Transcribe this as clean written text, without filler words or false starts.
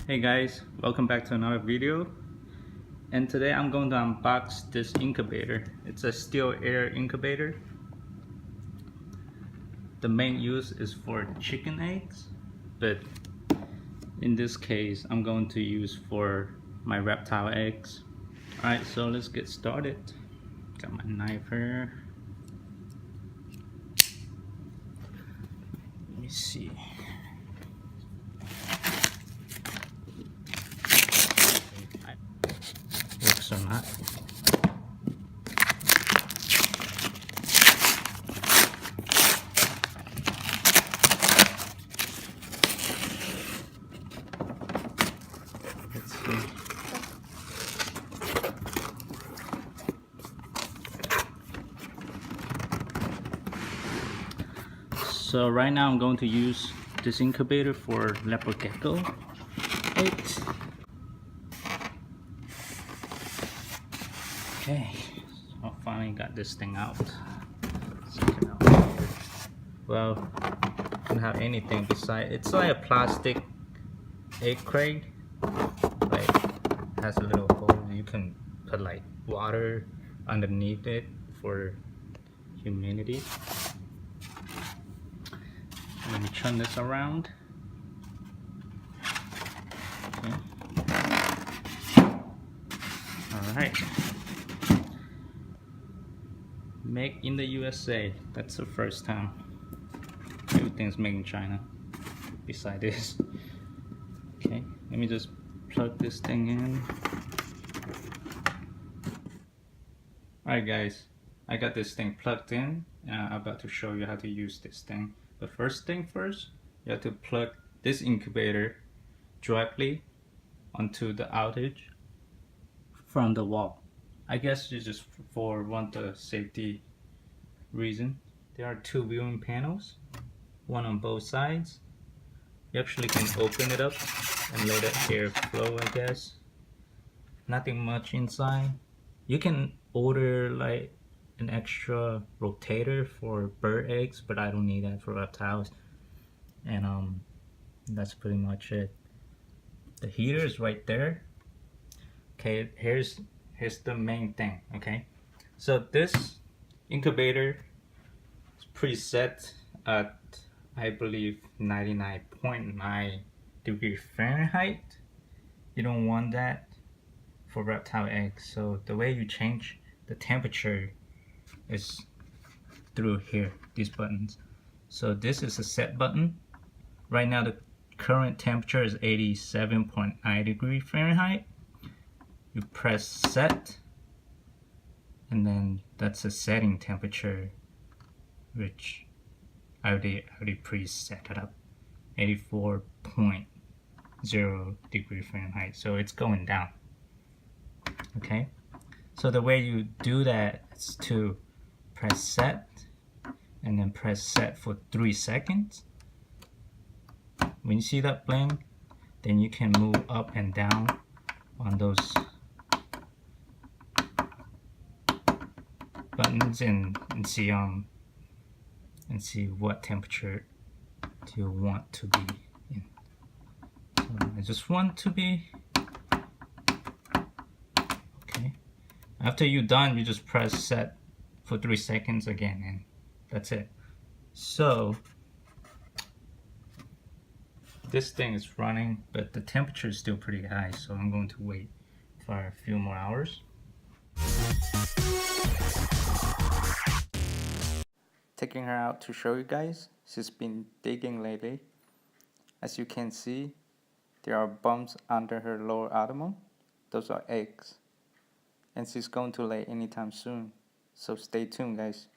Hey guys, welcome back to another video. And today I'm going to unbox this incubator. It's a steel air incubator. The main use is for chicken eggs, but in this case I'm going to use for my reptile eggs. Alright, so let's get started. Got my knife here. Let me see. Works or not. Let's see. So right now I'm going to use this incubator for leopard gecko eggs. Okay, so I finally got this thing out. Well, I don't have anything beside. It's like a plastic egg crate. Like, has a little hole. You can put like water underneath it for humidity. Let me turn this around. Okay. Alright. Made in the USA. That's the first time. Everything's made in China. Besides this. Okay, let me just plug this thing in. Alright guys, I got this thing plugged in. I'm about to show you how to use this thing. The first thing first, you have to plug this incubator directly onto the outage from the wall. I guess it's just for one the safety reason. There are two viewing panels, one on both sides. You actually can open it up and let the air flow, I guess. Nothing much inside. You can order like an extra rotator for bird eggs, but I don't need that for reptiles. And that's pretty much it. The heater is right there. Okay, here's the main thing. Okay, so this incubator is preset at, I believe, 99.9 degrees Fahrenheit. You don't want that for reptile eggs. So the way you change the temperature is through here, these buttons. So this is a set button. Right now the current temperature is 87.9 degrees Fahrenheit. You press set, and then that's a setting temperature, which I already preset it up, 84.0 degrees Fahrenheit. So it's going down. Okay, so the way you do that is to press set and then press set for 3 seconds. When you see that blink, then you can move up and down on those buttons and see what temperature do you want to be in. So I just want to be okay. After you're done, you just press set for 3 seconds again, and that's it. So this thing is running, but the temperature is still pretty high, so I'm going to wait for a few more hours. Taking her out to show you guys. She's been digging lately. As you can see, there are bumps under her lower abdomen. Those are eggs. And she's going to lay anytime soon. So stay tuned, guys.